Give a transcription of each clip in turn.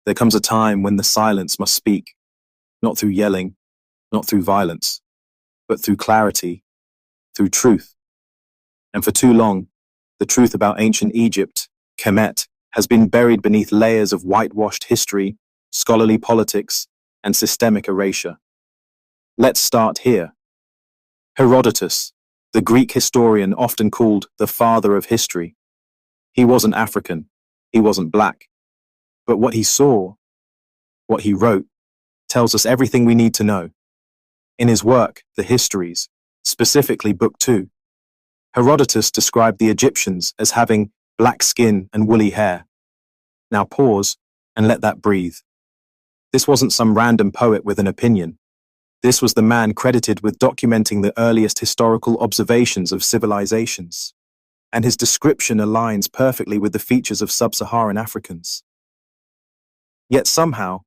There comes a time when the silence must speak, not through yelling, not through violence, but through clarity, through truth. And for too long, the truth about ancient Egypt, Kemet, has been buried beneath layers of whitewashed history, scholarly politics, and systemic erasure. Let's start here. Herodotus, the Greek historian often called the father of history. He wasn't African, he wasn't black. But what he saw, what he wrote, tells us everything we need to know. In his work, The Histories, specifically Book 2, Herodotus described the Egyptians as having black skin and woolly hair. Now pause and let that breathe. This wasn't some random poet with an opinion. This was the man credited with documenting the earliest historical observations of civilizations. And his description aligns perfectly with the features of sub-Saharan Africans. Yet somehow,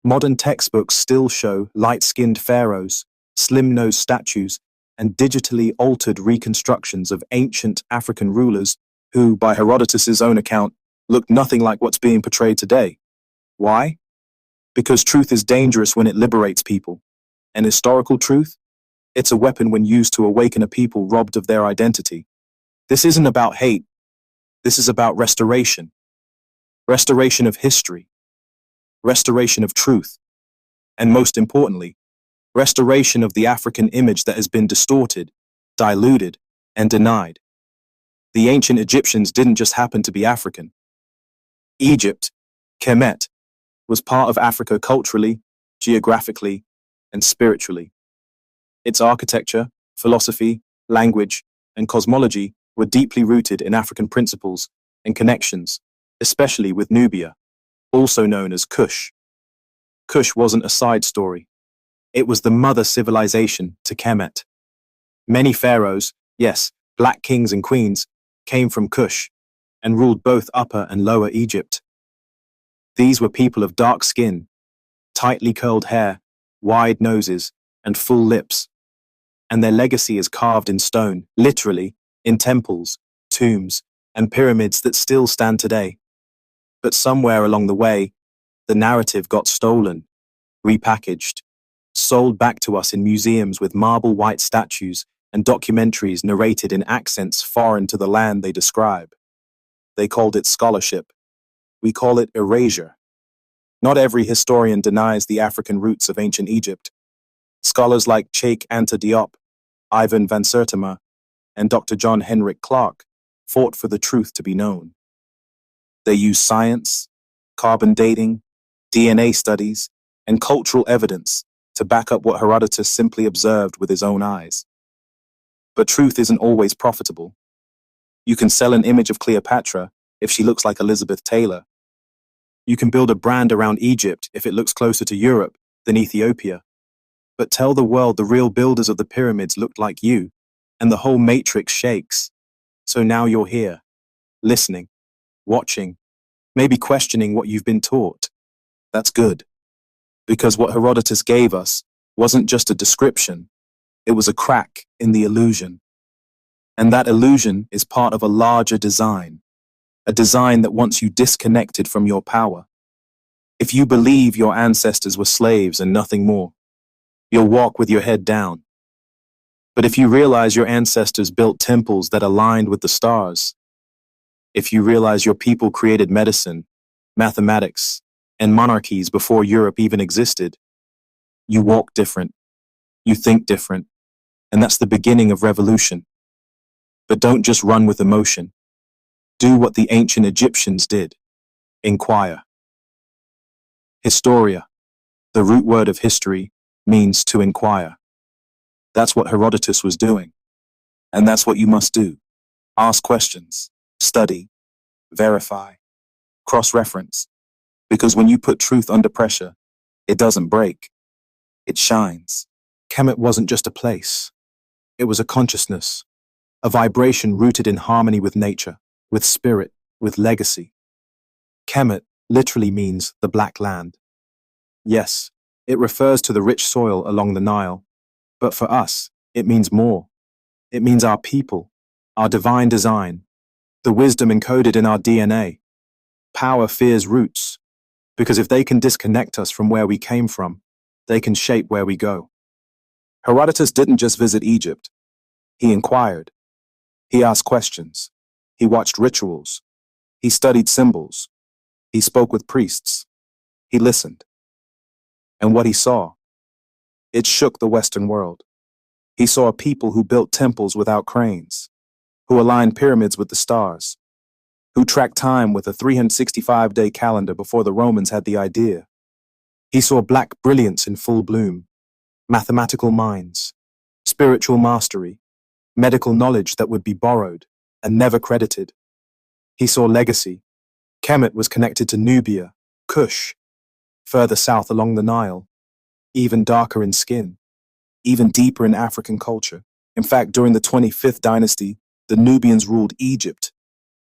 modern textbooks still show light-skinned pharaohs, slim-nosed statues, and digitally altered reconstructions of ancient African rulers who, by Herodotus's own account, looked nothing like what's being portrayed today. Why? Because truth is dangerous when it liberates people. And historical truth? It's a weapon when used to awaken a people robbed of their identity. This isn't about hate. This is about restoration. Restoration of history. Restoration of truth. And most importantly, restoration of the African image that has been distorted, diluted, and denied. The ancient Egyptians didn't just happen to be African. Egypt, Kemet, was part of Africa culturally, geographically, and spiritually. Its architecture, philosophy, language, and cosmology were deeply rooted in African principles and connections, especially with Nubia, also known as Kush. Kush wasn't a side story. It was the mother civilization to Kemet. Many pharaohs, yes, black kings and queens, came from Kush and ruled both Upper and Lower Egypt. These were people of dark skin, tightly curled hair, wide noses, and full lips. And their legacy is carved in stone, literally, in temples, tombs, and pyramids that still stand today. But somewhere along the way, the narrative got stolen, repackaged, sold back to us in museums with marble white statues and documentaries narrated in accents foreign to the land they describe. They called it scholarship. We call it erasure. Not every historian denies the African roots of ancient Egypt. Scholars like Cheikh Anta Diop, Ivan van Sertima, and Dr. John Henrik Clarke fought for the truth to be known. They used science, carbon dating, DNA studies, and cultural evidence to back up what Herodotus simply observed with his own eyes. But truth isn't always profitable. You can sell an image of Cleopatra if she looks like Elizabeth Taylor. You can build a brand around Egypt if it looks closer to Europe than Ethiopia. But tell the world the real builders of the pyramids looked like you, and the whole matrix shakes. So now you're here, listening, watching, maybe questioning what you've been taught. That's good. Because what Herodotus gave us wasn't just a description, it was a crack in the illusion. And that illusion is part of a larger design, a design that wants you disconnected from your power. If you believe your ancestors were slaves and nothing more, you'll walk with your head down. But if you realize your ancestors built temples that aligned with the stars, if you realize your people created medicine, mathematics, and monarchies before Europe even existed, you walk different, you think different, and that's the beginning of revolution. But don't just run with emotion. Do what the ancient Egyptians did. Inquire. Historia, the root word of history, means to inquire. That's what Herodotus was doing. And that's what you must do. Ask questions, study, verify, cross-reference. Because when you put truth under pressure, it doesn't break. It shines. Kemet wasn't just a place. It was a consciousness, a vibration rooted in harmony with nature, with spirit, with legacy. Kemet literally means the black land. Yes, it refers to the rich soil along the Nile, but for us, it means more. It means our people, our divine design, the wisdom encoded in our DNA. Power fears roots. Because if they can disconnect us from where we came from, they can shape where we go. Herodotus didn't just visit Egypt. He inquired. He asked questions. He watched rituals. He studied symbols. He spoke with priests. He listened. And what he saw, it shook the Western world. He saw a people who built temples without cranes, who aligned pyramids with the stars, who tracked time with a 365-day calendar before the Romans had the idea. He saw black brilliance in full bloom, mathematical minds, spiritual mastery, medical knowledge that would be borrowed and never credited. He saw legacy. Kemet was connected to Nubia, Kush, further south along the Nile, even darker in skin, even deeper in African culture. In fact, during the 25th dynasty, the Nubians ruled Egypt.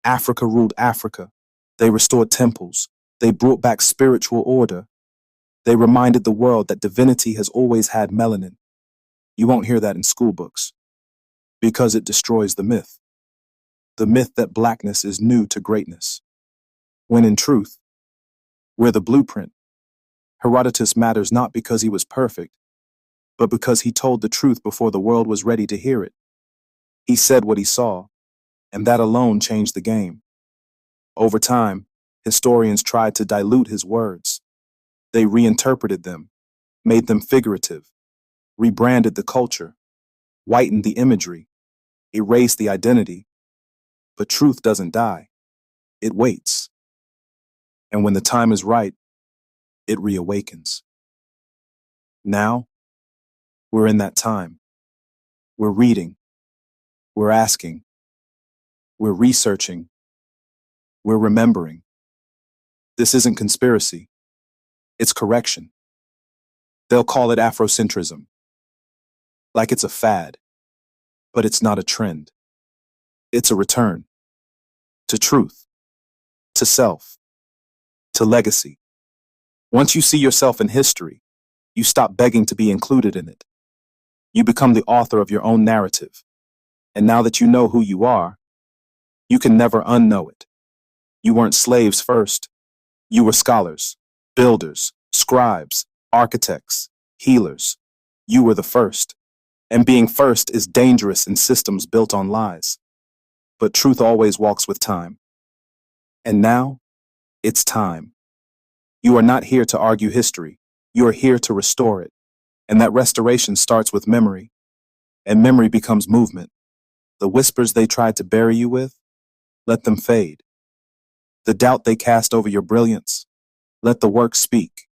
Africa ruled Africa. They restored temples. They brought back spiritual order. They reminded the world that divinity has always had melanin. You won't hear that in school books, because it destroys the myth that blackness is new to greatness. When in truth, we're the blueprint. Herodotus matters not because he was perfect, but because he told the truth before the world was ready to hear it. He said what he saw, and that alone changed the game. Over time, historians tried to dilute his words. They reinterpreted them, made them figurative, rebranded the culture, whitened the imagery, erased the identity. But truth doesn't die. It waits. And when the time is right, it reawakens. Now, we're in that time. We're reading. We're asking. We're researching. We're remembering. This isn't conspiracy. It's correction. They'll call it Afrocentrism, like it's a fad, but it's not a trend. It's a return to truth, to self, to legacy. Once you see yourself in history, you stop begging to be included in it. You become the author of your own narrative. And now that you know who you are, you can never unknow it. You weren't slaves first. You were scholars, builders, scribes, architects, healers. You were the first. And being first is dangerous in systems built on lies. But truth always walks with time. And now, it's time. You are not here to argue history. You are here to restore it. And that restoration starts with memory. And memory becomes movement. The whispers they tried to bury you with, let them fade. The doubt they cast over your brilliance, let the work speak.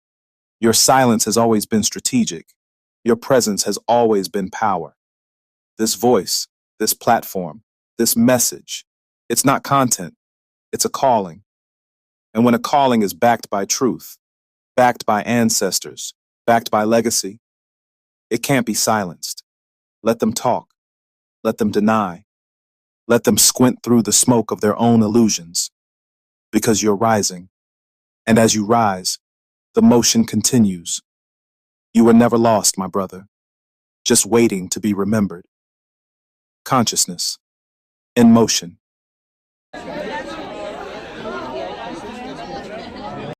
Your silence has always been strategic. Your presence has always been power. This voice, this platform, this message, it's not content, it's a calling. And when a calling is backed by truth, backed by ancestors, backed by legacy, it can't be silenced. Let them talk. Let them deny. Let them squint through the smoke of their own illusions. Because you're rising. And as you rise, the motion continues. You were never lost, my brother, just waiting to be remembered. Consciousness, in motion.